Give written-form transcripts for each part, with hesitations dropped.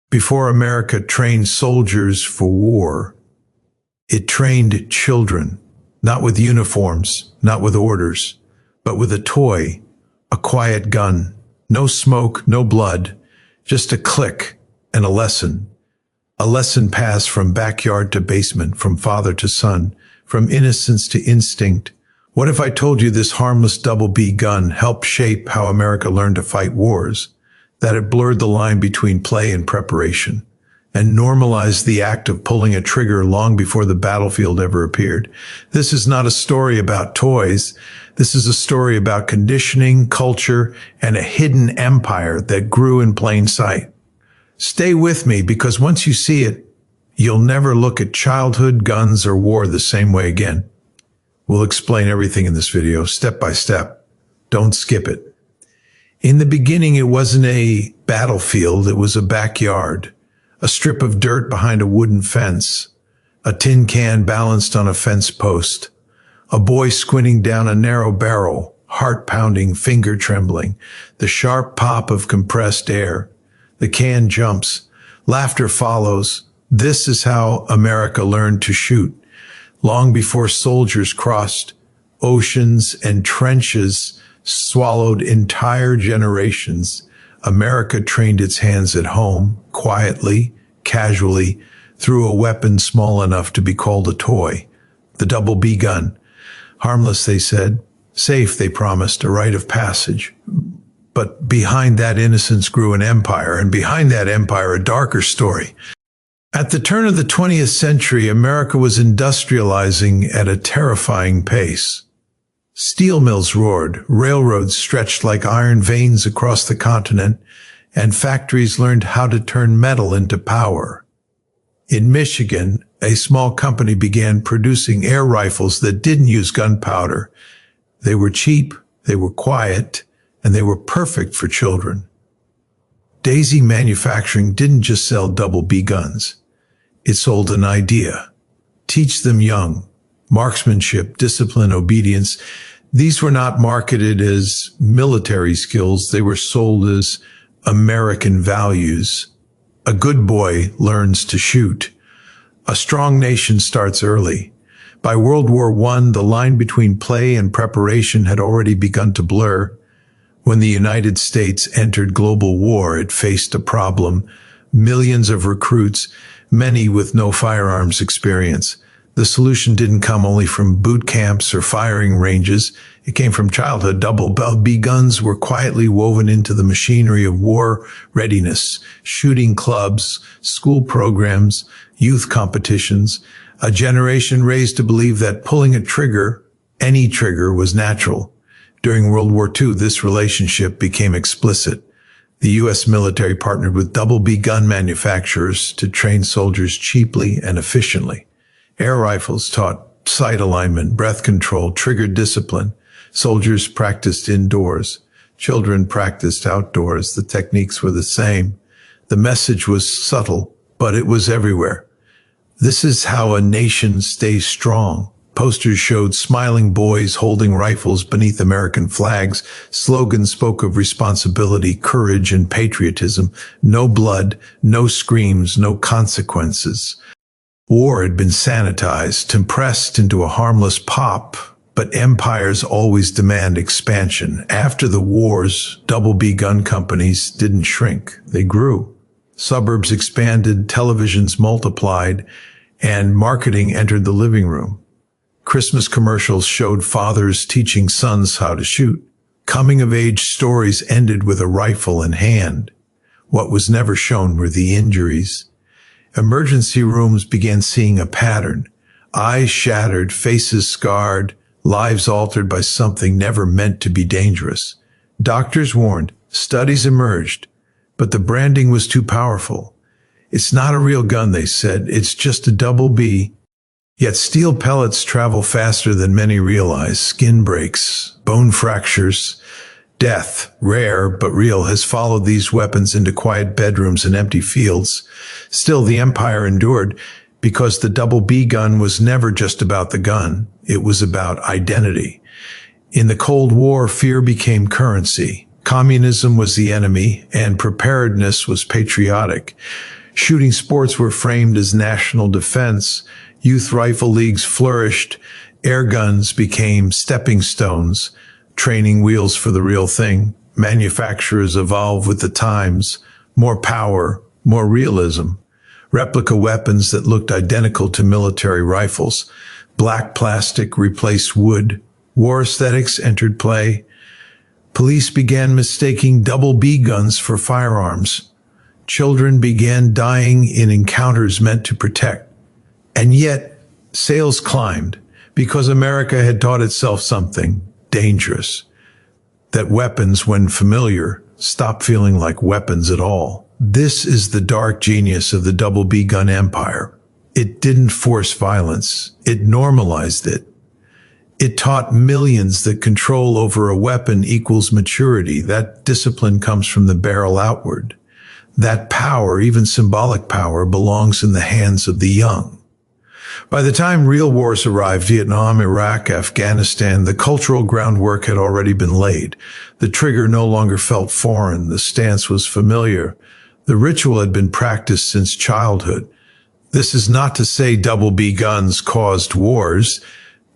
Before America trained soldiers for war, it trained children, not with uniforms, not with orders, but with a toy, a quiet gun, no smoke, no blood, just a click and a lesson. A lesson passed from backyard to basement, from father to son, from innocence to instinct. What if I told you this harmless double B gun helped shape how America learned to fight wars, that it blurred the line between play and preparation, and normalized the act of pulling a trigger long before the battlefield ever appeared? This is not a story about toys. This is a story about conditioning, culture, and a hidden empire that grew in plain sight. Stay with me, because once you see it, you'll never look at childhood, guns, or war the same way again. We'll explain everything in this video, step by step. Don't skip it. In the beginning, it wasn't a battlefield, it was a backyard. A strip of dirt behind a wooden fence, a tin can balanced on a fence post, a boy squinting down a narrow barrel, heart pounding, finger trembling, the sharp pop of compressed air. The can jumps, laughter follows. This is how America learned to shoot. Long before soldiers crossed oceans and trenches swallowed entire generations, America trained its hands at home, quietly, casually, through a weapon small enough to be called a toy, the double B gun. Harmless, they said. Safe, they promised, a rite of passage. But behind that innocence grew an empire, and behind that empire a darker story. At the turn of the 20th century, America was industrializing at a terrifying pace. Steel mills roared, railroads stretched like iron veins across the continent, and factories learned how to turn metal into power. In Michigan, a small company began producing air rifles that didn't use gunpowder. They were cheap, they were quiet, and they were perfect for children. Daisy Manufacturing didn't just sell double B guns. It sold an idea. Teach them young. Marksmanship, discipline, obedience. These were not marketed as military skills. They were sold as American values. A good boy learns to shoot. A strong nation starts early. By World War I, the line between play and preparation had already begun to blur. When the United States entered global war, it faced a problem. Millions of recruits, many with no firearms experience. The solution didn't come only from boot camps or firing ranges. It came from childhood. Double B guns were quietly woven into the machinery of war readiness, shooting clubs, school programs, youth competitions. A generation raised to believe that pulling a trigger, any trigger, was natural. During World War II, this relationship became explicit. The U.S. military partnered with double B gun manufacturers to train soldiers cheaply and efficiently. Air rifles taught sight alignment, breath control, trigger discipline. Soldiers practiced indoors. Children practiced outdoors. The techniques were the same. The message was subtle, but it was everywhere. This is how a nation stays strong. Posters showed smiling boys holding rifles beneath American flags. Slogans spoke of responsibility, courage, and patriotism. No blood, no screams, no consequences. War had been sanitized, compressed into a harmless pop, but empires always demand expansion. After the wars, double B gun companies didn't shrink. They grew. Suburbs expanded, televisions multiplied, and marketing entered the living room. Christmas commercials showed fathers teaching sons how to shoot. Coming-of-age stories ended with a rifle in hand. What was never shown were the injuries. Emergency rooms began seeing a pattern. Eyes shattered, faces scarred, lives altered by something never meant to be dangerous. Doctors warned, studies emerged, but the branding was too powerful. It's not a real gun, they said. It's just a double B. Yet steel pellets travel faster than many realize. Skin breaks, bone fractures, death, rare but real, has followed these weapons into quiet bedrooms and empty fields. Still, the empire endured because the double B gun was never just about the gun. It was about identity. In the Cold War, fear became currency. Communism was the enemy, and preparedness was patriotic. Shooting sports were framed as national defense. Youth rifle leagues flourished. Air guns became stepping stones, training wheels for the real thing. Manufacturers evolved with the times. More power, more realism. Replica weapons that looked identical to military rifles. Black plastic replaced wood. War aesthetics entered play. Police began mistaking double B guns for firearms. Children began dying in encounters meant to protect. And yet, sales climbed because America had taught itself something dangerous. That weapons, when familiar, stop feeling like weapons at all. This is the dark genius of the double B gun empire. It didn't force violence. It normalized it. It taught millions that control over a weapon equals maturity. That discipline comes from the barrel outward. That power, even symbolic power, belongs in the hands of the young. By the time real wars arrived, Vietnam, Iraq, Afghanistan, the cultural groundwork had already been laid. The trigger no longer felt foreign. The stance was familiar. The ritual had been practiced since childhood. This is not to say double B guns caused wars,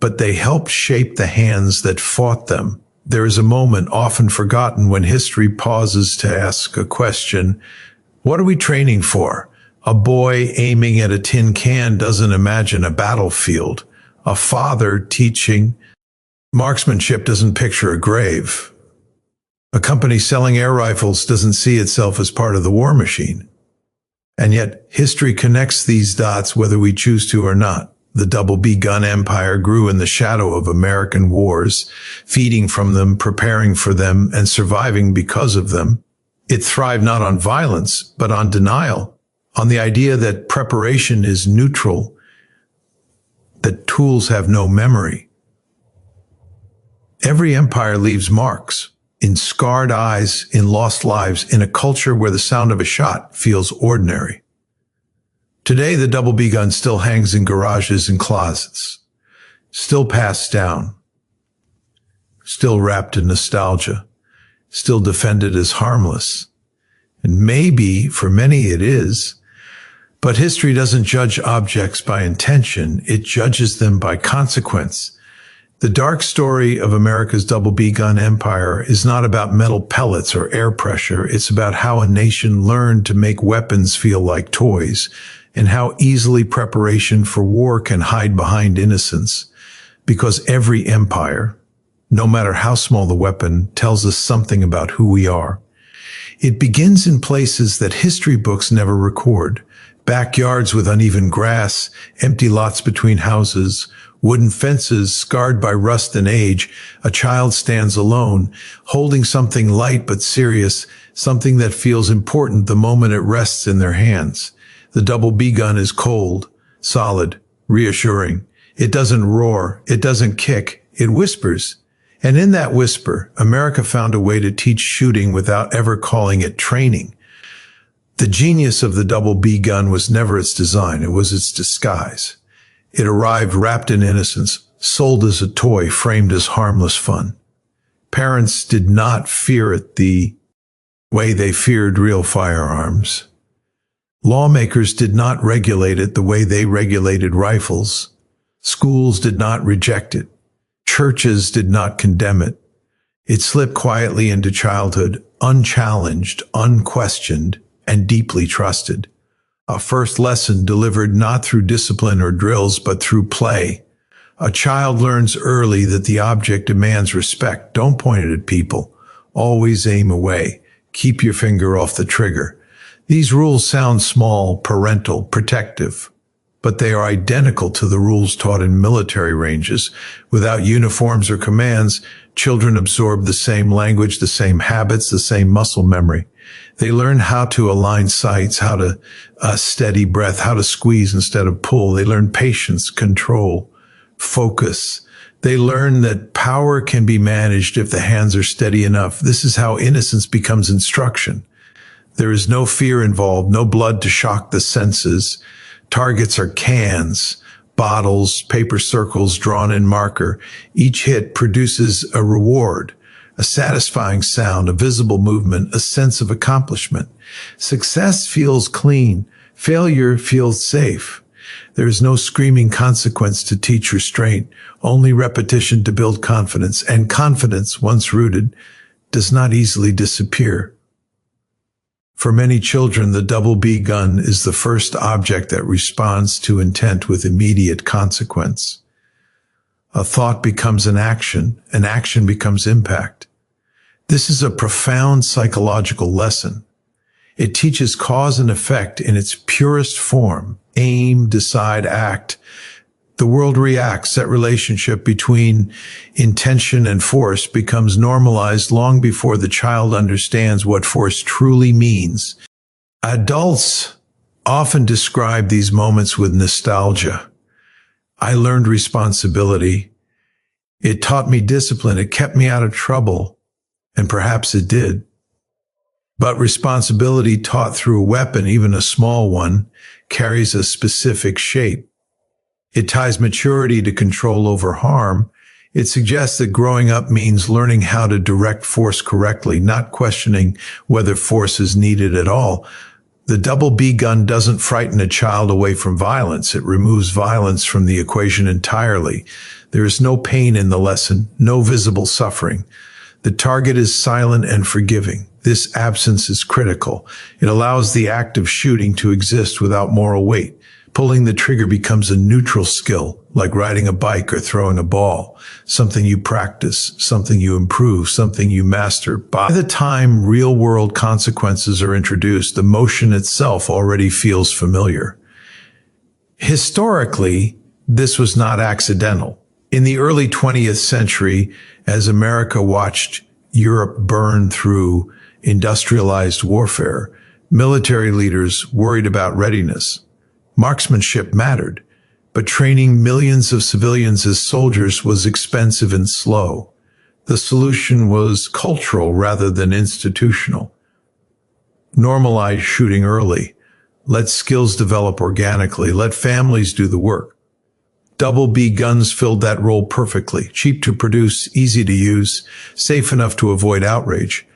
but they helped shape the hands that fought them. There is a moment often forgotten when history pauses to ask a question. What are we training for? A boy aiming at a tin can doesn't imagine a battlefield. A father teaching marksmanship doesn't picture a grave. A company selling air rifles doesn't see itself as part of the war machine. And yet, history connects these dots whether we choose to or not. The double B gun empire grew in the shadow of American wars, feeding from them, preparing for them, and surviving because of them. It thrived not on violence, but on denial, on the idea that preparation is neutral, that tools have no memory. Every empire leaves marks, in scarred eyes, in lost lives, in a culture where the sound of a shot feels ordinary. Today, the double B gun still hangs in garages and closets, still passed down, still wrapped in nostalgia, still defended as harmless. And maybe, for many, it is. But history doesn't judge objects by intention. It judges them by consequence. The dark story of America's double B gun empire is not about metal pellets or air pressure. It's about how a nation learned to make weapons feel like toys, and how easily preparation for war can hide behind innocence. Because every empire, no matter how small the weapon, tells us something about who we are. It begins in places that history books never record. Backyards with uneven grass, empty lots between houses, wooden fences scarred by rust and age. A child stands alone, holding something light but serious, something that feels important the moment it rests in their hands. The double B gun is cold, solid, reassuring. It doesn't roar, it doesn't kick, it whispers. And in that whisper, America found a way to teach shooting without ever calling it training. The genius of the double B gun was never its design, it was its disguise. It arrived wrapped in innocence, sold as a toy, framed as harmless fun. Parents did not fear it the way they feared real firearms. Lawmakers did not regulate it the way they regulated rifles. Schools did not reject it. Churches did not condemn it. It slipped quietly into childhood, unchallenged, unquestioned, and deeply trusted. A first lesson delivered not through discipline or drills, but through play. A child learns early that the object demands respect. Don't point it at people. Always aim away. Keep your finger off the trigger. These rules sound small, parental, protective, but they are identical to the rules taught in military ranges. Without uniforms or commands, children absorb the same language, the same habits, the same muscle memory. They learn how to align sights, how to steady breath, how to squeeze instead of pull. They learn patience, control, focus. They learn that power can be managed if the hands are steady enough. This is how innocence becomes instruction. There is no fear involved, no blood to shock the senses. Targets are cans, bottles, paper circles drawn in marker. Each hit produces a reward, a satisfying sound, a visible movement, a sense of accomplishment. Success feels clean. Failure feels safe. There is no screaming consequence to teach restraint, only repetition to build confidence, and confidence, once rooted, does not easily disappear. For many children, the double B gun is the first object that responds to intent with immediate consequence. A thought becomes an action becomes impact. This is a profound psychological lesson. It teaches cause and effect in its purest form. Aim, decide, act. The world reacts. That relationship between intention and force becomes normalized long before the child understands what force truly means. Adults often describe these moments with nostalgia. I learned responsibility. It taught me discipline. It kept me out of trouble. And perhaps it did. But responsibility taught through a weapon, even a small one, carries a specific shape. It ties maturity to control over harm. It suggests that growing up means learning how to direct force correctly, not questioning whether force is needed at all. The double B gun doesn't frighten a child away from violence. It removes violence from the equation entirely. There is no pain in the lesson, no visible suffering. The target is silent and forgiving. This absence is critical. It allows the act of shooting to exist without moral weight. Pulling the trigger becomes a neutral skill, like riding a bike or throwing a ball, something you practice, something you improve, something you master. By the time real-world consequences are introduced, the motion itself already feels familiar. Historically, this was not accidental. In the early 20th century, as America watched Europe burn through industrialized warfare, military leaders worried about readiness. Marksmanship mattered, but training millions of civilians as soldiers was expensive and slow. The solution was cultural rather than institutional. Normalize shooting early. Let skills develop organically. Let families do the work. Double B guns filled that role perfectly. Cheap to produce, easy to use, safe enough to avoid outrage.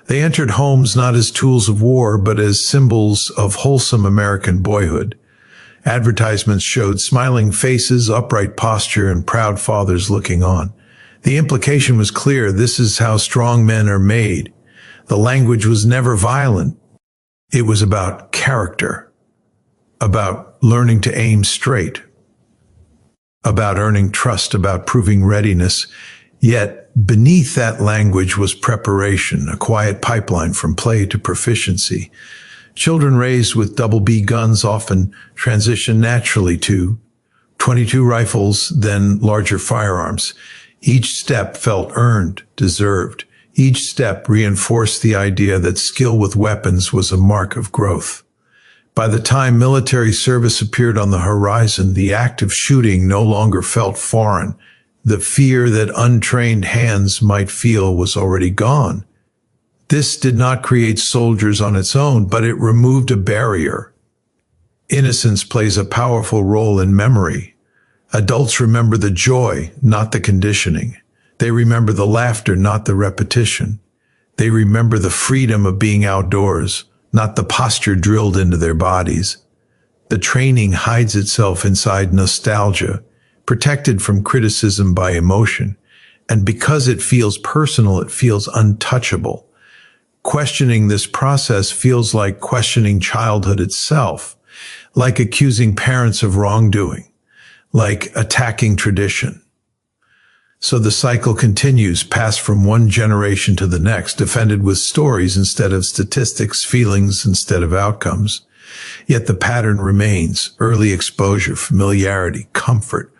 They entered homes not as tools of war, but as symbols of wholesome American boyhood. Advertisements showed smiling faces, upright posture, and proud fathers looking on. The implication was clear. This is how strong men are made. The language was never violent. It was about character, about learning to aim straight, about earning trust, about proving readiness. Yet beneath that language was preparation, a quiet pipeline from play to proficiency. Children raised with double B guns often transition naturally to .22 rifles, then larger firearms. Each step felt earned, deserved. Each step reinforced the idea that skill with weapons was a mark of growth. By the time military service appeared on the horizon, the act of shooting no longer felt foreign. The fear that untrained hands might feel was already gone. This did not create soldiers on its own, but it removed a barrier. Innocence plays a powerful role in memory. Adults remember the joy, not the conditioning. They remember the laughter, not the repetition. They remember the freedom of being outdoors, not the posture drilled into their bodies. The training hides itself inside nostalgia, protected from criticism by emotion. And because it feels personal, it feels untouchable. Questioning this process feels like questioning childhood itself, like accusing parents of wrongdoing, like attacking tradition. So the cycle continues, passed from one generation to the next, defended with stories instead of statistics, feelings instead of outcomes. Yet the pattern remains: early exposure, familiarity, comfort,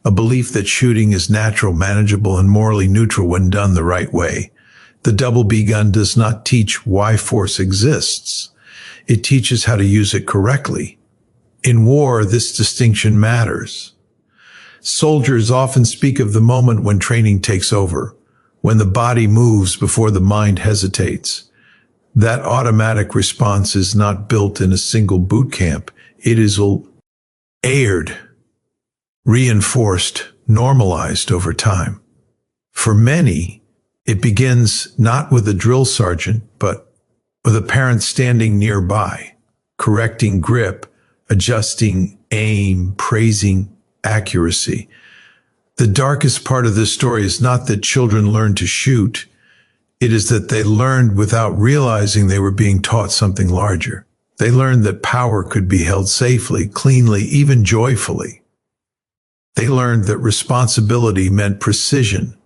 a belief that shooting is natural, manageable, and morally neutral when done the right way. The double B gun does not teach why force exists. It teaches how to use it correctly. In war, this distinction matters. Soldiers often speak of the moment when training takes over, when the body moves before the mind hesitates. That automatic response is not built in a single boot camp. It is layered, reinforced, normalized over time. For many, it begins not with a drill sergeant, but with a parent standing nearby. correcting grip, adjusting aim, praising accuracy. The darkest part of this story is not that children learned to shoot. It is that they learned without realizing they were being taught something larger. They learned that power could be held safely, cleanly, even joyfully. They learned that responsibility meant precision,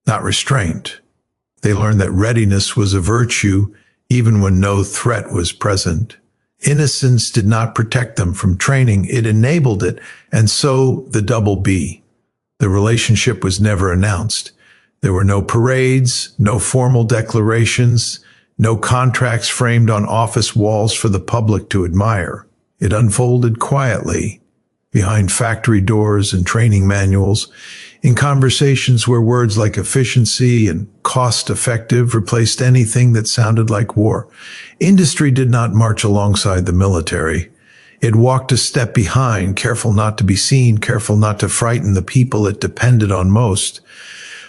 not restraint. They learned that readiness was a virtue, even when no threat was present. Innocence did not protect them from training, it enabled it, and so the double B. The relationship was never announced. There were no parades, no formal declarations, no contracts framed on office walls for the public to admire. It unfolded quietly, behind factory doors and training manuals, in conversations where words like efficiency and cost-effective replaced anything that sounded like war. Industry did not march alongside the military. It walked a step behind, careful not to be seen, careful not to frighten the people it depended on most.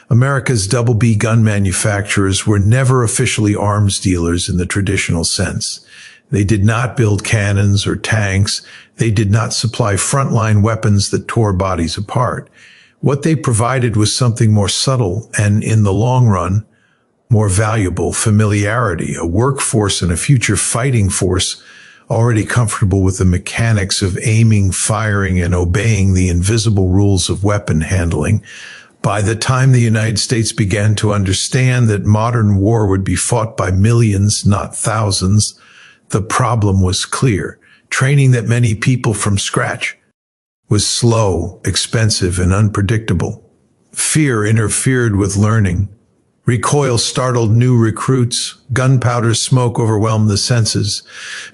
America's double B gun manufacturers were never officially arms dealers in the traditional sense. They did not build cannons or tanks. They did not supply frontline weapons that tore bodies apart. What they provided was something more subtle and, in the long run, more valuable: familiarity, a workforce and a future fighting force already comfortable with the mechanics of aiming, firing, and obeying the invisible rules of weapon handling. By the time the United States began to understand that modern war would be fought by millions, not thousands, the problem was clear. Training that many people from scratch was slow, expensive, and unpredictable. Fear interfered with learning. Recoil startled new recruits. Gunpowder smoke overwhelmed the senses.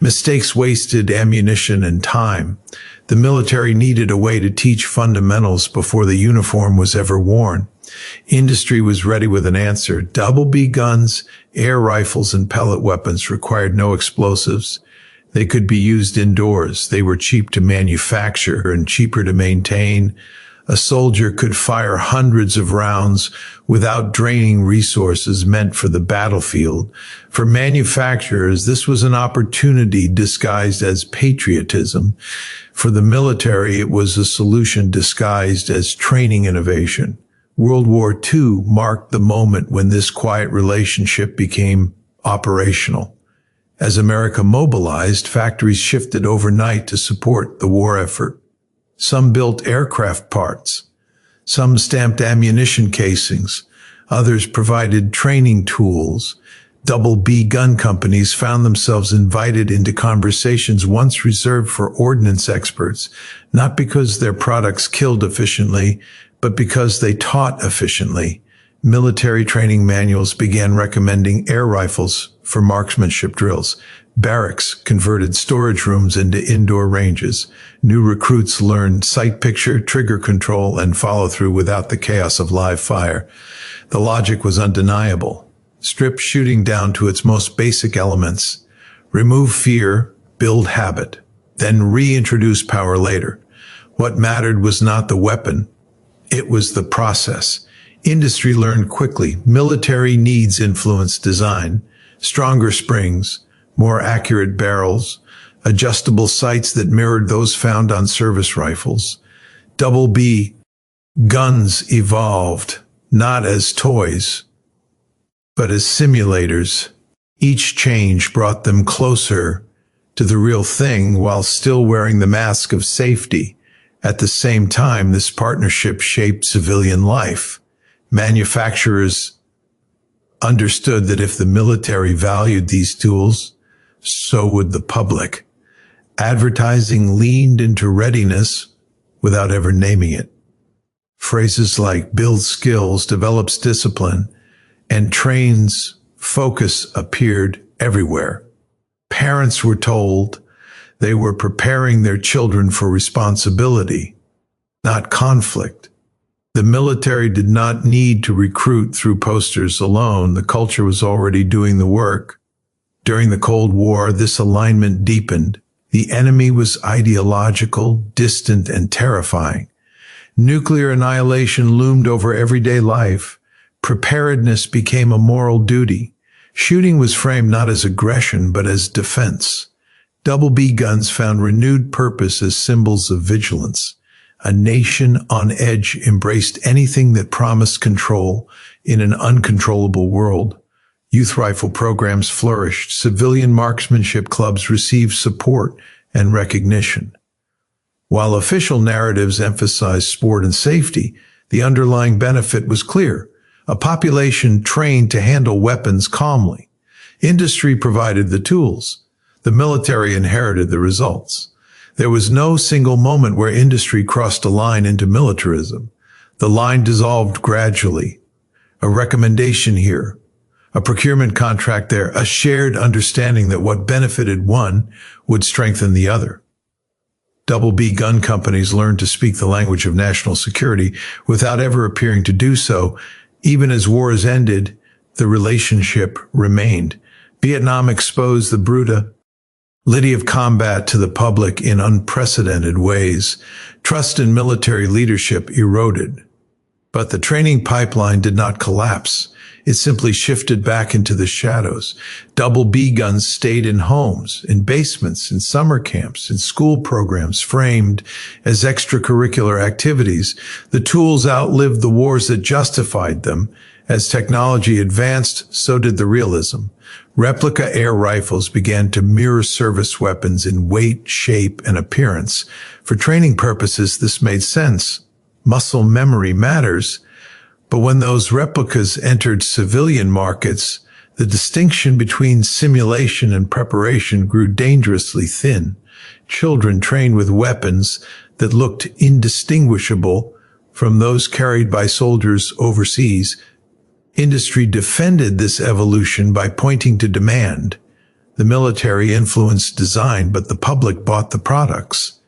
Mistakes wasted ammunition and time. The military needed a way to teach fundamentals before the uniform was ever worn. Industry was ready with an answer. Double B guns, air rifles, and pellet weapons required no explosives. They could be used indoors. They were cheap to manufacture and cheaper to maintain. A soldier could fire hundreds of rounds without draining resources meant for the battlefield. For manufacturers, this was an opportunity disguised as patriotism. For the military, it was a solution disguised as training innovation. World War II marked the moment when this quiet relationship became operational. As America mobilized, factories shifted overnight to support the war effort. Some built aircraft parts. Some stamped ammunition casings. Others provided training tools. Double B gun companies found themselves invited into conversations once reserved for ordnance experts, not because their products killed efficiently, but because they taught efficiently. Military training manuals began recommending air rifles for marksmanship drills. Barracks converted storage rooms into indoor ranges. New recruits learned sight picture, trigger control, and follow-through without the chaos of live fire. The logic was undeniable. Strip shooting down to its most basic elements. Remove fear, build habit, then reintroduce power later. What mattered was not the weapon. It was the process. Industry learned quickly. Military needs influenced design. Stronger springs, more accurate barrels, adjustable sights that mirrored those found on service rifles. Double B guns evolved, not as toys, but as simulators. Each change brought them closer to the real thing while still wearing the mask of safety. At the same time, this partnership shaped civilian life. Manufacturers understood that if the military valued these tools, so would the public. Advertising leaned into readiness without ever naming it. Phrases like builds skills, develops discipline, and trains focus appeared everywhere. Parents were told they were preparing their children for responsibility, not conflict. The military did not need to recruit through posters alone. The culture was already doing the work. During the Cold War, this alignment deepened. The enemy was ideological, distant, and terrifying. Nuclear annihilation loomed over everyday life. Preparedness became a moral duty. Shooting was framed not as aggression, but as defense. Double B guns found renewed purpose as symbols of vigilance. A nation on edge embraced anything that promised control in an uncontrollable world. Youth rifle programs flourished. Civilian marksmanship clubs received support and recognition. While official narratives emphasized sport and safety, the underlying benefit was clear. A population trained to handle weapons calmly. Industry provided the tools. The military inherited the results. There was no single moment where industry crossed a line into militarism. The line dissolved gradually. A recommendation here, a procurement contract there, a shared understanding that what benefited one would strengthen the other. Double B gun companies learned to speak the language of national security without ever appearing to do so. Even as wars ended, the relationship remained. Vietnam exposed the brutality of combat to the public in unprecedented ways. Trust in military leadership eroded. But the training pipeline did not collapse. It simply shifted back into the shadows. Double B guns stayed in homes, in basements, in summer camps, in school programs, framed as extracurricular activities. The tools outlived the wars that justified them. As technology advanced, so did the realism. Replica air rifles began to mirror service weapons in weight, shape, and appearance. For training purposes, this made sense. Muscle memory matters. But when those replicas entered civilian markets, the distinction between simulation and preparation grew dangerously thin. Children trained with weapons that looked indistinguishable from those carried by soldiers overseas. Industry defended this evolution by pointing to demand. The military influenced design, but the public bought the products.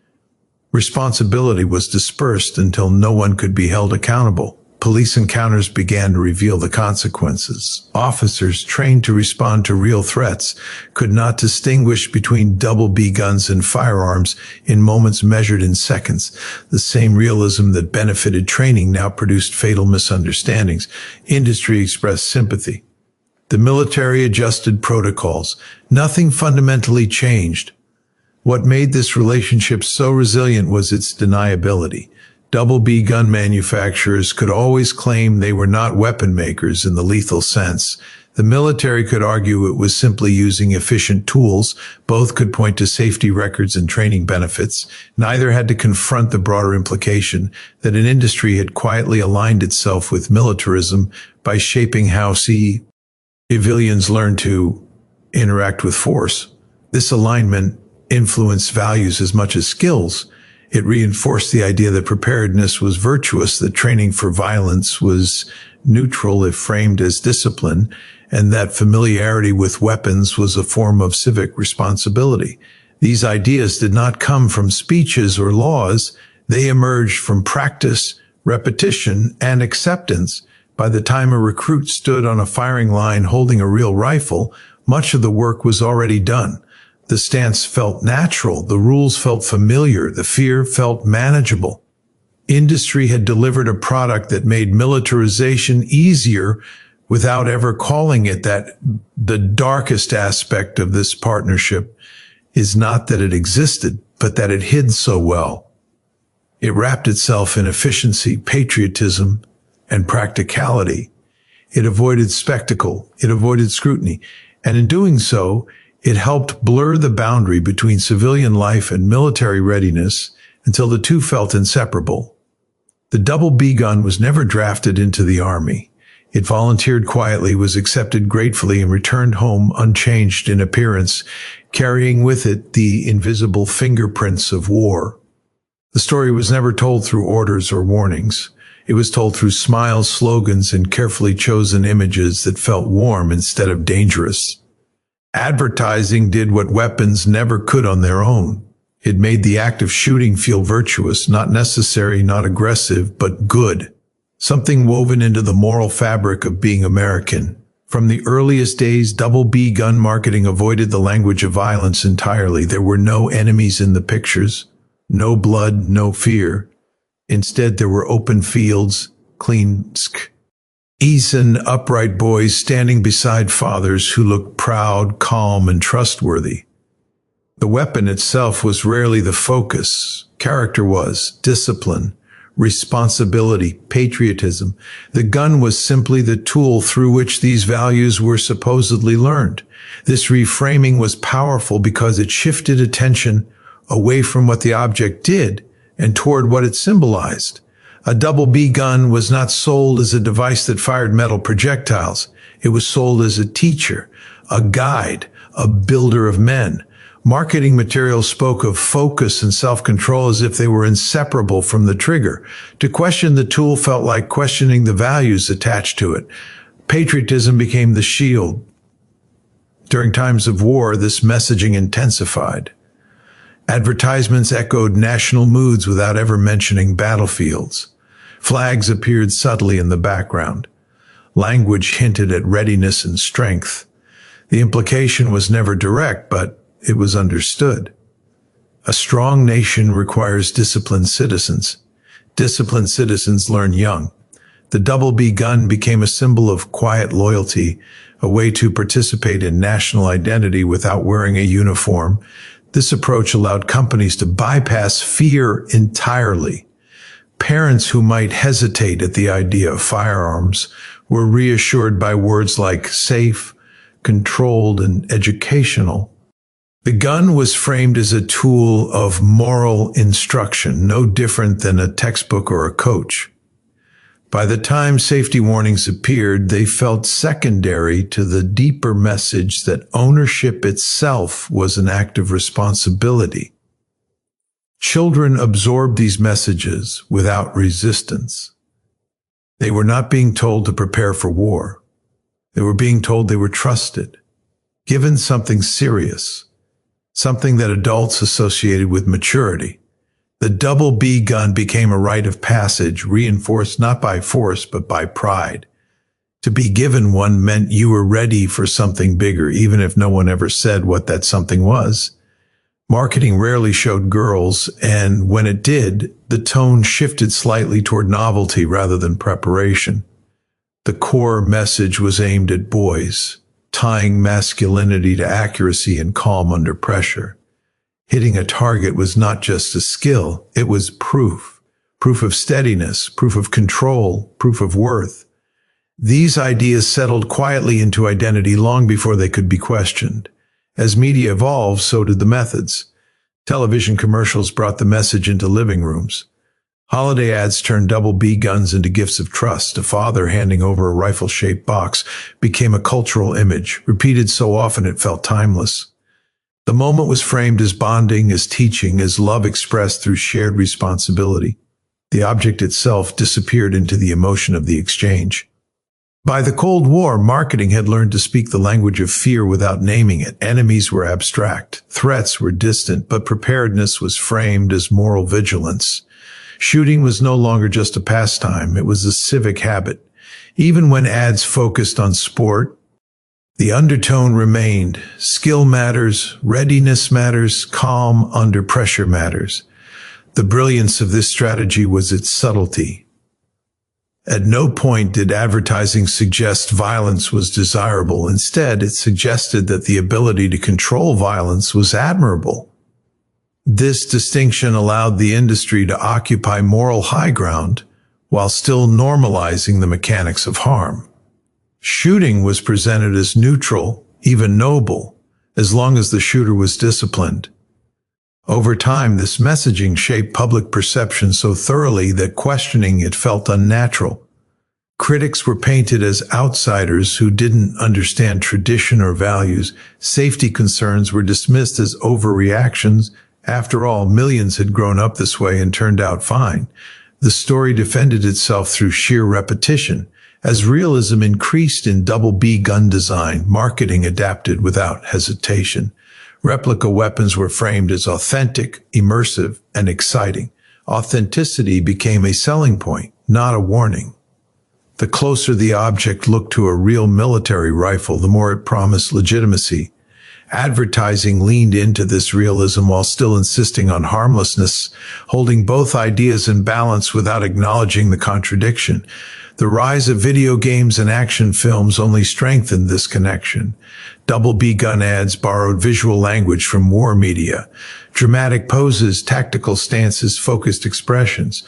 Responsibility was dispersed until no one could be held accountable. Police encounters began to reveal the consequences. Officers trained to respond to real threats could not distinguish between double B guns and firearms in moments measured in seconds. The same realism that benefited training now produced fatal misunderstandings. Industry expressed sympathy. The military adjusted protocols. Nothing fundamentally changed. What made this relationship so resilient was its deniability. Double B gun manufacturers could always claim they were not weapon makers in the lethal sense. The military could argue it was simply using efficient tools. Both could point to safety records and training benefits. Neither had to confront the broader implication that an industry had quietly aligned itself with militarism by shaping how civilians learn to interact with force. This alignment influenced values as much as skills. It reinforced the idea that preparedness was virtuous, that training for violence was neutral if framed as discipline, and that familiarity with weapons was a form of civic responsibility. These ideas did not come from speeches or laws. They emerged from practice, repetition, and acceptance. By the time a recruit stood on a firing line holding a real rifle, much of the work was already done. The stance felt natural, the rules felt familiar, the fear felt manageable. Industry had delivered a product that made militarization easier without ever calling it that. The darkest aspect of this partnership is not that it existed, but that it hid so well. It wrapped itself in efficiency, patriotism, and practicality. It avoided spectacle, it avoided scrutiny, and in doing so, it helped blur the boundary between civilian life and military readiness until the two felt inseparable. The double B gun was never drafted into the army. It volunteered quietly, was accepted gratefully, and returned home unchanged in appearance, carrying with it the invisible fingerprints of war. The story was never told through orders or warnings. It was told through smiles, slogans, and carefully chosen images that felt warm instead of dangerous. Advertising did what weapons never could on their own. It made the act of shooting feel virtuous, not necessary, not aggressive, but good. Something woven into the moral fabric of being American. From the earliest days, double B gun marketing avoided the language of violence entirely. There were no enemies in the pictures, no blood, no fear. Instead, there were open fields, clean and upright boys standing beside fathers who looked proud, calm, and trustworthy. The weapon itself was rarely the focus. Character was, discipline, responsibility, patriotism. The gun was simply the tool through which these values were supposedly learned. This reframing was powerful because it shifted attention away from what the object did and toward what it symbolized. A double B gun was not sold as a device that fired metal projectiles. It was sold as a teacher, a guide, a builder of men. Marketing materials spoke of focus and self-control as if they were inseparable from the trigger. To question the tool felt like questioning the values attached to it. Patriotism became the shield. During times of war, this messaging intensified. Advertisements echoed national moods without ever mentioning battlefields. Flags appeared subtly in the background. Language hinted at readiness and strength. The implication was never direct, but it was understood. A strong nation requires disciplined citizens. Disciplined citizens learn young. The double B gun became a symbol of quiet loyalty, a way to participate in national identity without wearing a uniform. This approach allowed companies to bypass fear entirely. Parents who might hesitate at the idea of firearms were reassured by words like safe, controlled, and educational. The gun was framed as a tool of moral instruction, no different than a textbook or a coach. By the time safety warnings appeared, they felt secondary to the deeper message that ownership itself was an act of responsibility. Children absorbed these messages without resistance. They were not being told to prepare for war. They were being told they were trusted, given something serious, something that adults associated with maturity. The double B gun became a rite of passage, reinforced not by force but by pride. To be given one meant you were ready for something bigger, even if no one ever said what that something was. Marketing rarely showed girls, and when it did, the tone shifted slightly toward novelty rather than preparation. The core message was aimed at boys, tying masculinity to accuracy and calm under pressure. Hitting a target was not just a skill, it was proof. Proof of steadiness, proof of control, proof of worth. These ideas settled quietly into identity long before they could be questioned. As media evolved, so did the methods. Television commercials brought the message into living rooms. Holiday ads turned double B guns into gifts of trust. A father handing over a rifle-shaped box became a cultural image, repeated so often it felt timeless. The moment was framed as bonding, as teaching, as love expressed through shared responsibility. The object itself disappeared into the emotion of the exchange. By the Cold War, marketing had learned to speak the language of fear without naming it. Enemies were abstract, threats were distant, but preparedness was framed as moral vigilance. Shooting was no longer just a pastime, it was a civic habit. Even when ads focused on sport, the undertone remained. Skill matters, readiness matters, calm under pressure matters. The brilliance of this strategy was its subtlety. At no point did advertising suggest violence was desirable. Instead, it suggested that the ability to control violence was admirable. This distinction allowed the industry to occupy moral high ground while still normalizing the mechanics of harm. Shooting was presented as neutral, even noble, as long as the shooter was disciplined. Over time, this messaging shaped public perception so thoroughly that questioning it felt unnatural. Critics were painted as outsiders who didn't understand tradition or values. Safety concerns were dismissed as overreactions. After all, millions had grown up this way and turned out fine. The story defended itself through sheer repetition. As realism increased in double B gun design, marketing adapted without hesitation. Replica weapons were framed as authentic, immersive, and exciting. Authenticity became a selling point, not a warning. The closer the object looked to a real military rifle, the more it promised legitimacy. Advertising leaned into this realism while still insisting on harmlessness, holding both ideas in balance without acknowledging the contradiction. The rise of video games and action films only strengthened this connection. Double B gun ads borrowed visual language from war media, dramatic poses, tactical stances, focused expressions.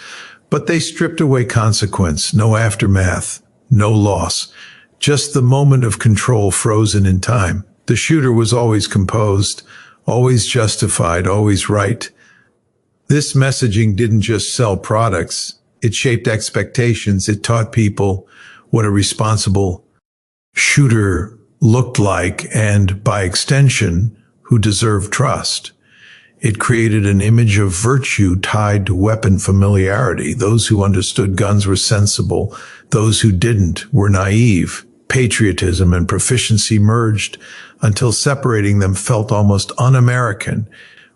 But they stripped away consequence, no aftermath, no loss, just the moment of control frozen in time. The shooter was always composed, always justified, always right. This messaging didn't just sell products. It shaped expectations. It taught people what a responsible shooter looked like and, by extension, who deserved trust. It created an image of virtue tied to weapon familiarity. Those who understood guns were sensible. Those who didn't were naive. Patriotism and proficiency merged until separating them felt almost un-American.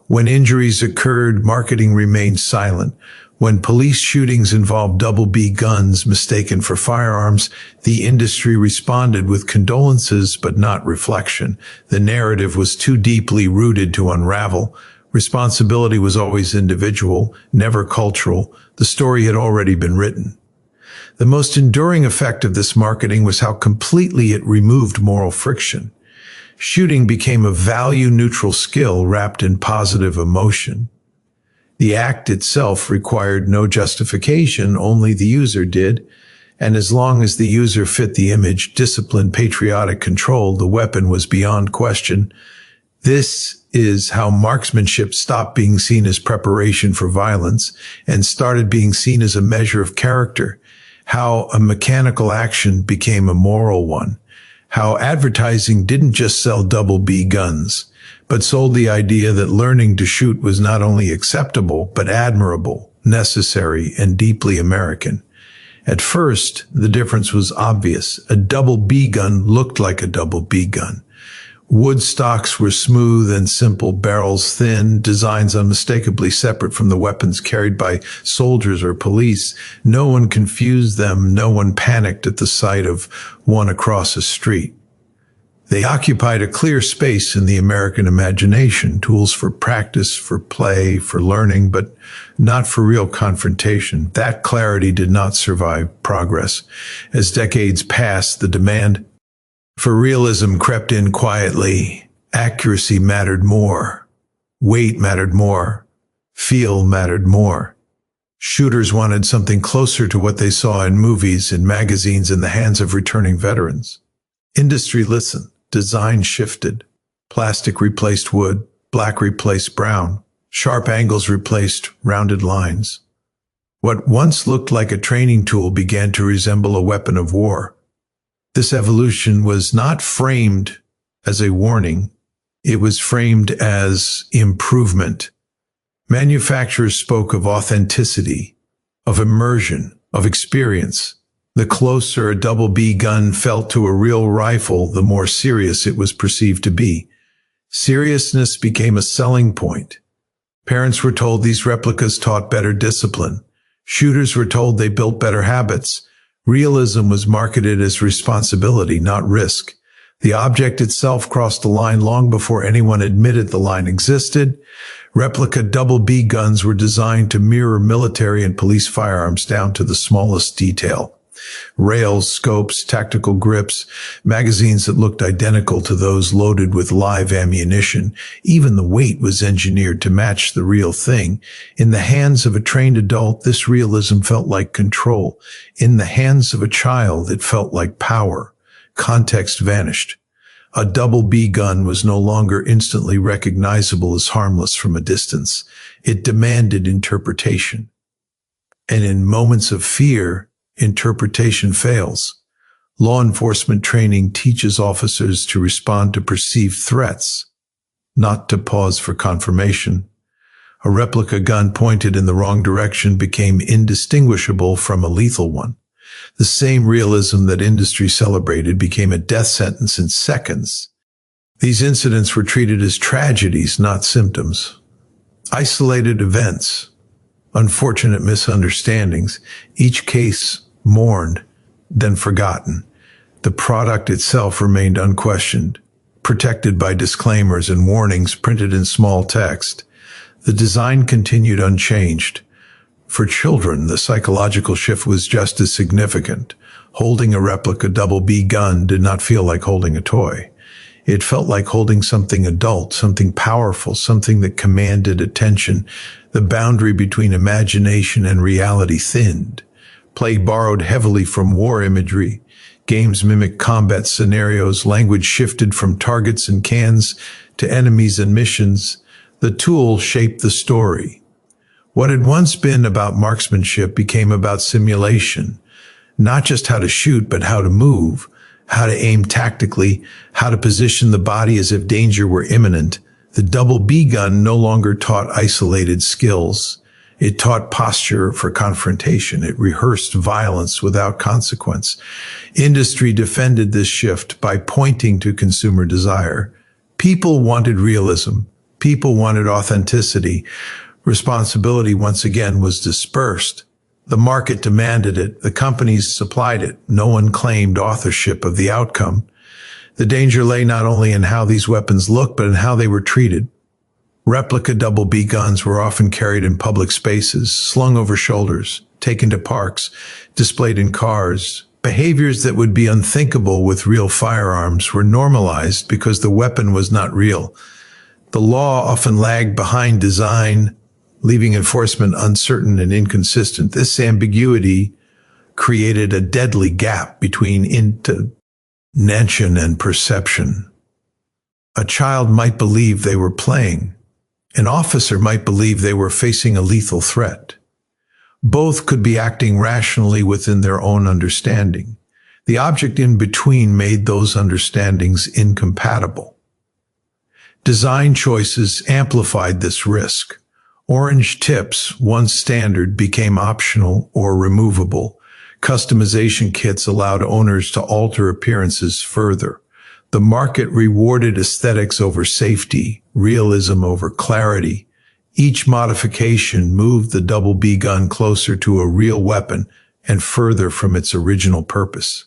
When injuries occurred, marketing remained silent. When police shootings involved double B guns mistaken for firearms, the industry responded with condolences but not reflection. The narrative was too deeply rooted to unravel. Responsibility was always individual, never cultural. The story had already been written. The most enduring effect of this marketing was how completely it removed moral friction. Shooting became a value-neutral skill wrapped in positive emotion. The act itself required no justification, only the user did, and as long as the user fit the image, discipline, patriotic control, the weapon was beyond question. This is how marksmanship stopped being seen as preparation for violence and started being seen as a measure of character, how a mechanical action became a moral one, how advertising didn't just sell double B guns, but sold the idea that learning to shoot was not only acceptable, but admirable, necessary, and deeply American. At first, the difference was obvious. A double B gun looked like a double B gun. Wood stocks were smooth and simple, barrels thin, designs unmistakably separate from the weapons carried by soldiers or police. No one confused them, no one panicked at the sight of one across a street. They occupied a clear space in the American imagination, tools for practice, for play, for learning, but not for real confrontation. That clarity did not survive progress. As decades passed, the demand for realism crept in quietly. Accuracy mattered more. Weight mattered more. Feel mattered more. Shooters wanted something closer to what they saw in movies, in magazines, in the hands of returning veterans. Industry listened. Design shifted. Plastic replaced wood. Black replaced brown. Sharp angles replaced rounded lines. What once looked like a training tool began to resemble a weapon of war. This evolution was not framed as a warning. It was framed as improvement. Manufacturers spoke of authenticity, of immersion, of experience. The closer a double B gun felt to a real rifle, the more serious it was perceived to be. Seriousness became a selling point. Parents were told these replicas taught better discipline. Shooters were told they built better habits. Realism was marketed as responsibility, not risk. The object itself crossed the line long before anyone admitted the line existed. Replica double B guns were designed to mirror military and police firearms down to the smallest detail. Rails, scopes, tactical grips, magazines that looked identical to those loaded with live ammunition. Even the weight was engineered to match the real thing. In the hands of a trained adult, this realism felt like control. In the hands of a child, it felt like power. Context vanished. A double B gun was no longer instantly recognizable as harmless from a distance. It demanded interpretation. And in moments of fear, interpretation fails. Law enforcement training teaches officers to respond to perceived threats, not to pause for confirmation. A replica gun pointed in the wrong direction became indistinguishable from a lethal one. The same realism that industry celebrated became a death sentence in seconds. These incidents were treated as tragedies, not symptoms. Isolated events, unfortunate misunderstandings, each case mourned, then forgotten. The product itself remained unquestioned, protected by disclaimers and warnings printed in small text. The design continued unchanged. For children, the psychological shift was just as significant. Holding a replica double B gun did not feel like holding a toy. It felt like holding something adult, something powerful, something that commanded attention. The boundary between imagination and reality thinned. Play borrowed heavily from war imagery. Games mimicked combat scenarios. Language shifted from targets and cans to enemies and missions. The tool shaped the story. What had once been about marksmanship became about simulation. Not just how to shoot, but how to move, how to aim tactically, how to position the body as if danger were imminent. The double B gun no longer taught isolated skills. It taught posture for confrontation. It rehearsed violence without consequence. Industry defended this shift by pointing to consumer desire. People wanted realism. People wanted authenticity. Responsibility once again was dispersed. The market demanded it. The companies supplied it. No one claimed authorship of the outcome. The danger lay not only in how these weapons looked, but in how they were treated. Replica double B guns were often carried in public spaces, slung over shoulders, taken to parks, displayed in cars. Behaviors that would be unthinkable with real firearms were normalized because the weapon was not real. The law often lagged behind design, leaving enforcement uncertain and inconsistent. This ambiguity created a deadly gap between intention and perception. A child might believe they were playing. An officer might believe they were facing a lethal threat. Both could be acting rationally within their own understanding. The object in between made those understandings incompatible. Design choices amplified this risk. Orange tips, once standard, became optional or removable. Customization kits allowed owners to alter appearances further. The market rewarded aesthetics over safety, realism over clarity. Each modification moved the double B gun closer to a real weapon and further from its original purpose.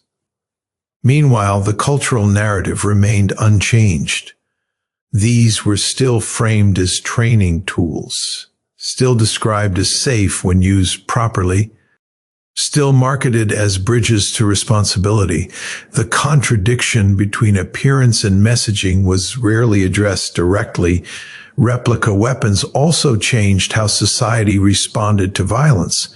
Meanwhile, the cultural narrative remained unchanged. These were still framed as training tools, still described as safe when used properly, still marketed as bridges to responsibility. The contradiction between appearance and messaging was rarely addressed directly. Replica weapons also changed how society responded to violence.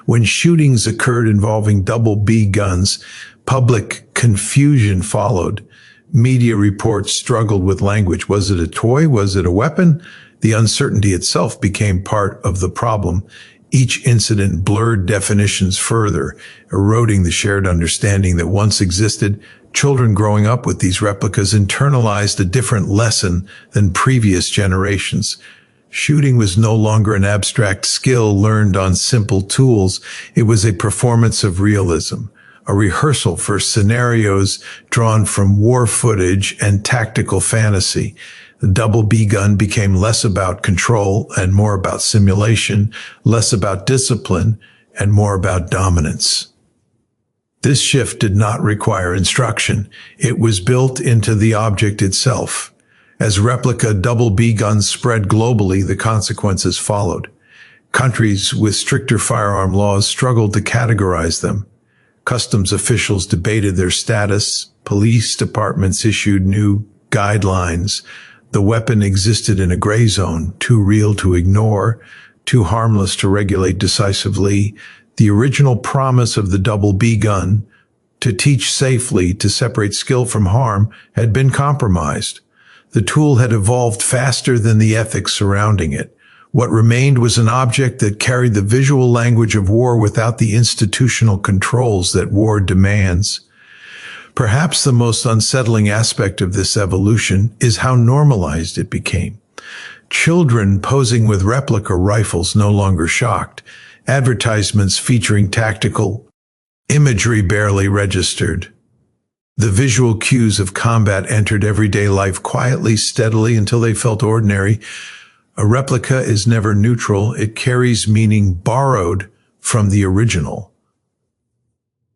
When shootings occurred involving double B guns, public confusion followed. Media reports struggled with language. Was it a toy? Was it a weapon? The uncertainty itself became part of the problem. Each incident blurred definitions further, eroding the shared understanding that once existed. Children growing up with these replicas internalized a different lesson than previous generations. Shooting was no longer an abstract skill learned on simple tools. It was a performance of realism, a rehearsal for scenarios drawn from war footage and tactical fantasy. The double B gun became less about control and more about simulation, less about discipline and more about dominance. This shift did not require instruction. It was built into the object itself. As replica double B guns spread globally, the consequences followed. Countries with stricter firearm laws struggled to categorize them. Customs officials debated their status. Police departments issued new guidelines. The weapon existed in a gray zone, too real to ignore, too harmless to regulate decisively. The original promise of the double B gun, to teach safely, to separate skill from harm, had been compromised. The tool had evolved faster than the ethics surrounding it. What remained was an object that carried the visual language of war without the institutional controls that war demands. Perhaps the most unsettling aspect of this evolution is how normalized it became. Children posing with replica rifles no longer shocked. Advertisements featuring tactical imagery barely registered. The visual cues of combat entered everyday life quietly, steadily, until they felt ordinary. A replica is never neutral. It carries meaning borrowed from the original.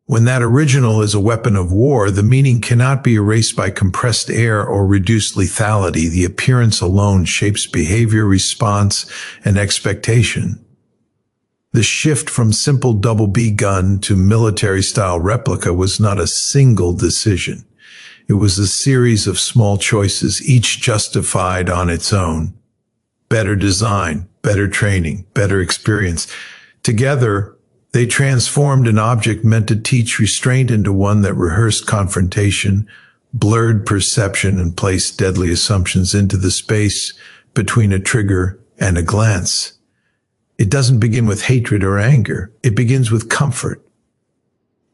When that original is a weapon of war, the meaning cannot be erased by compressed air or reduced lethality. The appearance alone shapes behavior, response, and expectation. The shift from simple double B gun to military-style replica was not a single decision. It was a series of small choices, each justified on its own. Better design, better training, better experience. Together, they transformed an object meant to teach restraint into one that rehearsed confrontation, blurred perception, and placed deadly assumptions into the space between a trigger and a glance. It doesn't begin with hatred or anger. It begins with comfort,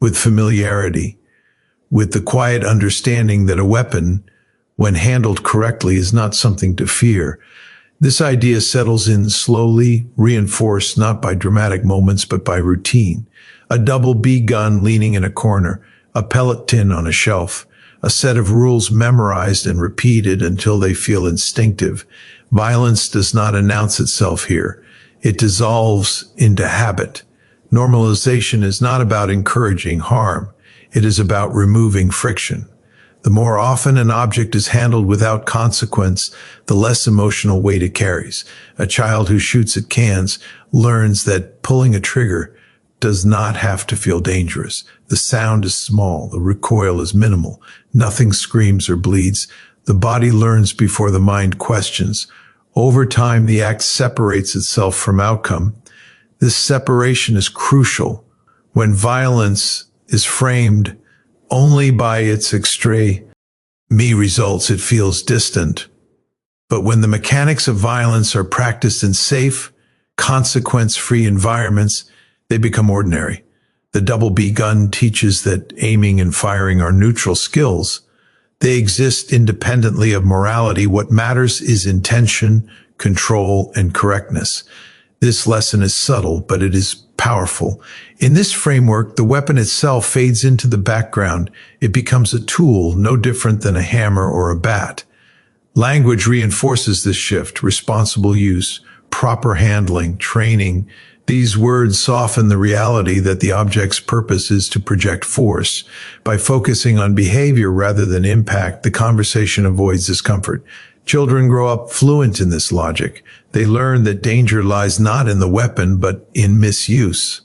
with familiarity, with the quiet understanding that a weapon, when handled correctly, is not something to fear. This idea settles in slowly, reinforced not by dramatic moments but by routine. A double B gun leaning in a corner, a pellet tin on a shelf, a set of rules memorized and repeated until they feel instinctive. Violence does not announce itself here. It dissolves into habit. Normalization is not about encouraging harm. It is about removing friction. The more often an object is handled without consequence, the less emotional weight it carries. A child who shoots at cans learns that pulling a trigger does not have to feel dangerous. The sound is small. The recoil is minimal. Nothing screams or bleeds. The body learns before the mind questions. Over time, the act separates itself from outcome. This separation is crucial. When violence is framed only by its extreme results, it feels distant. But when the mechanics of violence are practiced in safe, consequence-free environments, they become ordinary. The double B gun teaches that aiming and firing are neutral skills. They exist independently of morality. What matters is intention, control, and correctness. This lesson is subtle, but it is powerful. In this framework, the weapon itself fades into the background. It becomes a tool, no different than a hammer or a bat. Language reinforces this shift: responsible use, proper handling, training. These words soften the reality that the object's purpose is to project force. By focusing on behavior rather than impact, the conversation avoids discomfort. Children grow up fluent in this logic. They learn that danger lies not in the weapon, but in misuse.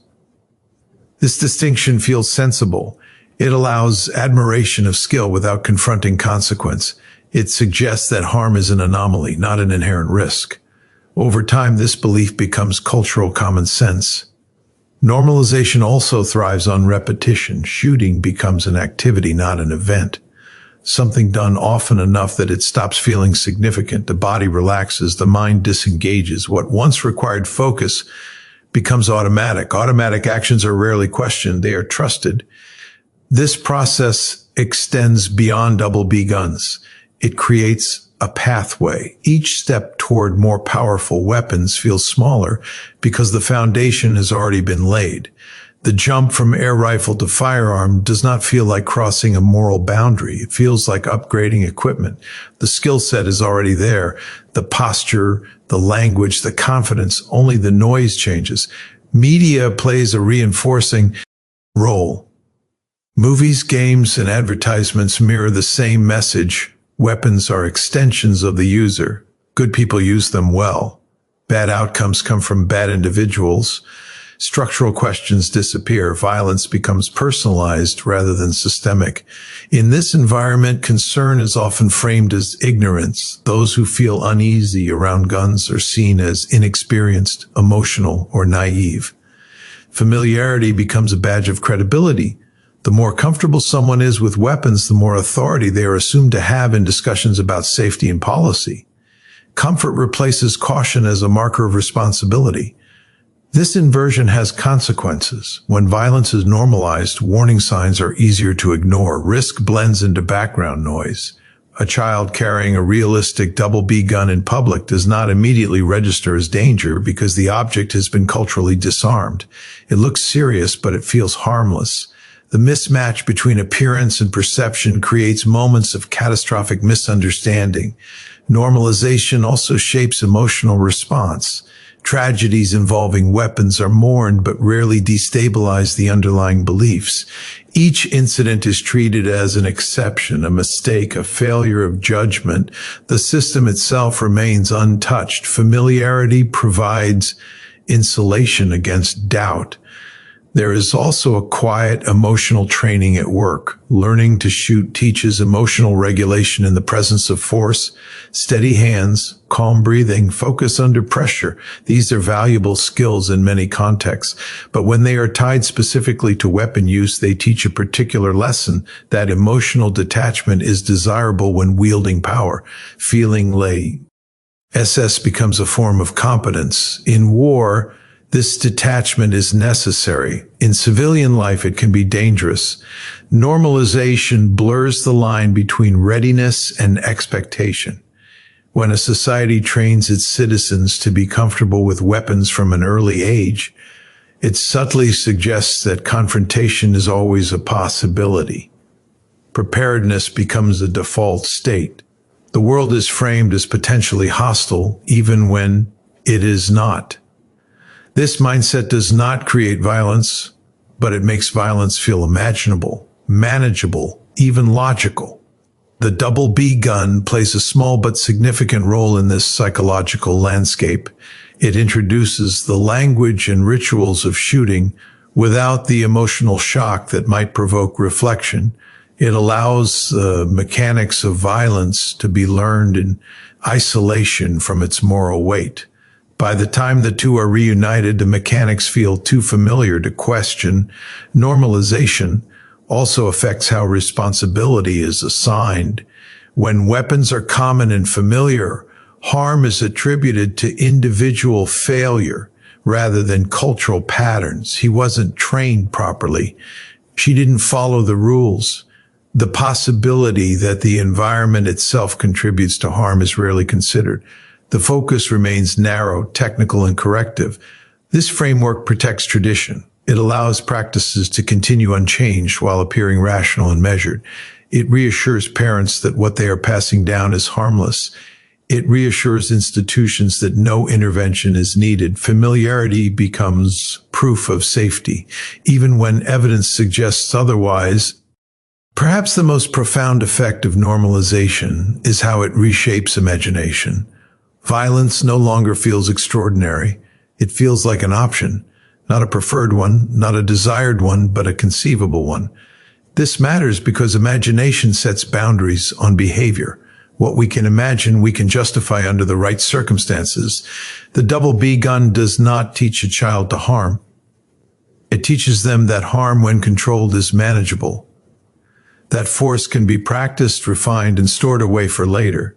This distinction feels sensible. It allows admiration of skill without confronting consequence. It suggests that harm is an anomaly, not an inherent risk. Over time, this belief becomes cultural common sense. Normalization also thrives on repetition. Shooting becomes an activity, not an event. Something done often enough that it stops feeling significant. The body relaxes, the mind disengages. What once required focus becomes automatic. Automatic actions are rarely questioned. They are trusted. This process extends beyond double B guns. It creates a pathway. Each step toward more powerful weapons feels smaller because the foundation has already been laid. The jump from air rifle to firearm does not feel like crossing a moral boundary. It feels like upgrading equipment. The skill set is already there. The posture, the language, the confidence, only the noise changes. Media plays a reinforcing role. Movies, games, and advertisements mirror the same message. Weapons are extensions of the user. Good people use them well. Bad outcomes come from bad individuals. Structural questions disappear. Violence becomes personalized rather than systemic. In this environment, concern is often framed as ignorance. Those who feel uneasy around guns are seen as inexperienced, emotional, or naive. Familiarity becomes a badge of credibility. The more comfortable someone is with weapons, the more authority they are assumed to have in discussions about safety and policy. Comfort replaces caution as a marker of responsibility. This inversion has consequences. When violence is normalized, warning signs are easier to ignore. Risk blends into background noise. A child carrying a realistic double B gun in public does not immediately register as danger because the object has been culturally disarmed. It looks serious, but it feels harmless. The mismatch between appearance and perception creates moments of catastrophic misunderstanding. Normalization also shapes emotional response. Tragedies involving weapons are mourned but rarely destabilize the underlying beliefs. Each incident is treated as an exception, a mistake, a failure of judgment. The system itself remains untouched. Familiarity provides insulation against doubt. There is also a quiet emotional training at work. Learning to shoot teaches emotional regulation in the presence of force, steady hands, calm breathing, focus under pressure. These are valuable skills in many contexts, but when they are tied specifically to weapon use, they teach a particular lesson that emotional detachment is desirable when wielding power. Feeling lay. SS becomes a form of competence. In war, this detachment is necessary. In civilian life, it can be dangerous. Normalization blurs the line between readiness and expectation. When a society trains its citizens to be comfortable with weapons from an early age, it subtly suggests that confrontation is always a possibility. Preparedness becomes a default state. The world is framed as potentially hostile, even when it is not. This mindset does not create violence, but it makes violence feel imaginable, manageable, even logical. The double B gun plays a small but significant role in this psychological landscape. It introduces the language and rituals of shooting without the emotional shock that might provoke reflection. It allows the mechanics of violence to be learned in isolation from its moral weight. By the time the two are reunited, the mechanics feel too familiar to question. Normalization also affects how responsibility is assigned. When weapons are common and familiar, harm is attributed to individual failure rather than cultural patterns. He wasn't trained properly. She didn't follow the rules. The possibility that the environment itself contributes to harm is rarely considered. The focus remains narrow, technical, and corrective. This framework protects tradition. It allows practices to continue unchanged while appearing rational and measured. It reassures parents that what they are passing down is harmless. It reassures institutions that no intervention is needed. Familiarity becomes proof of safety, even when evidence suggests otherwise. Perhaps the most profound effect of normalization is how it reshapes imagination. Violence no longer feels extraordinary. It feels like an option, not a preferred one, not a desired one, but a conceivable one. This matters because imagination sets boundaries on behavior. What we can imagine, we can justify under the right circumstances. The double B gun does not teach a child to harm. It teaches them that harm, when controlled, is manageable. That force can be practiced, refined, and stored away for later.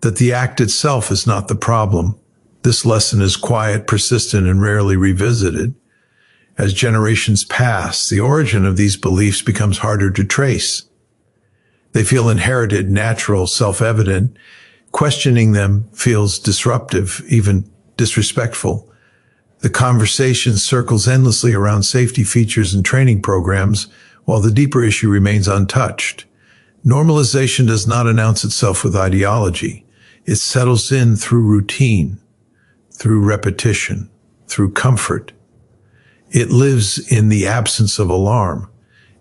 That the act itself is not the problem. This lesson is quiet, persistent, and rarely revisited. As generations pass, the origin of these beliefs becomes harder to trace. They feel inherited, natural, self-evident. Questioning them feels disruptive, even disrespectful. The conversation circles endlessly around safety features and training programs, while the deeper issue remains untouched. Normalization does not announce itself with ideology. It settles in through routine, through repetition, through comfort. It lives in the absence of alarm,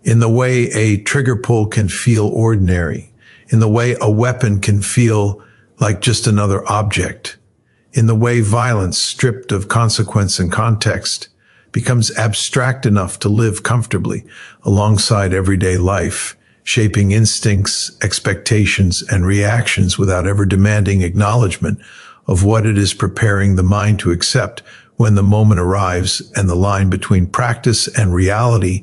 in the way a trigger pull can feel ordinary, in the way a weapon can feel like just another object, in the way violence, stripped of consequence and context, becomes abstract enough to live comfortably alongside everyday life, shaping instincts, expectations, and reactions without ever demanding acknowledgement of what it is preparing the mind to accept when the moment arrives, and the line between practice and reality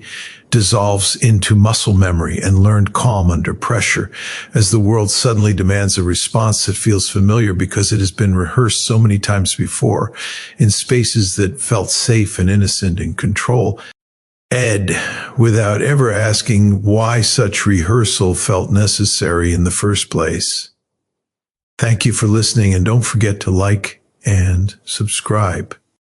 dissolves into muscle memory and learned calm under pressure, as the world suddenly demands a response that feels familiar because it has been rehearsed so many times before in spaces that felt safe and innocent and control. Without ever asking why such rehearsal felt necessary in the first place. Thank you for listening, and don't forget to like and subscribe.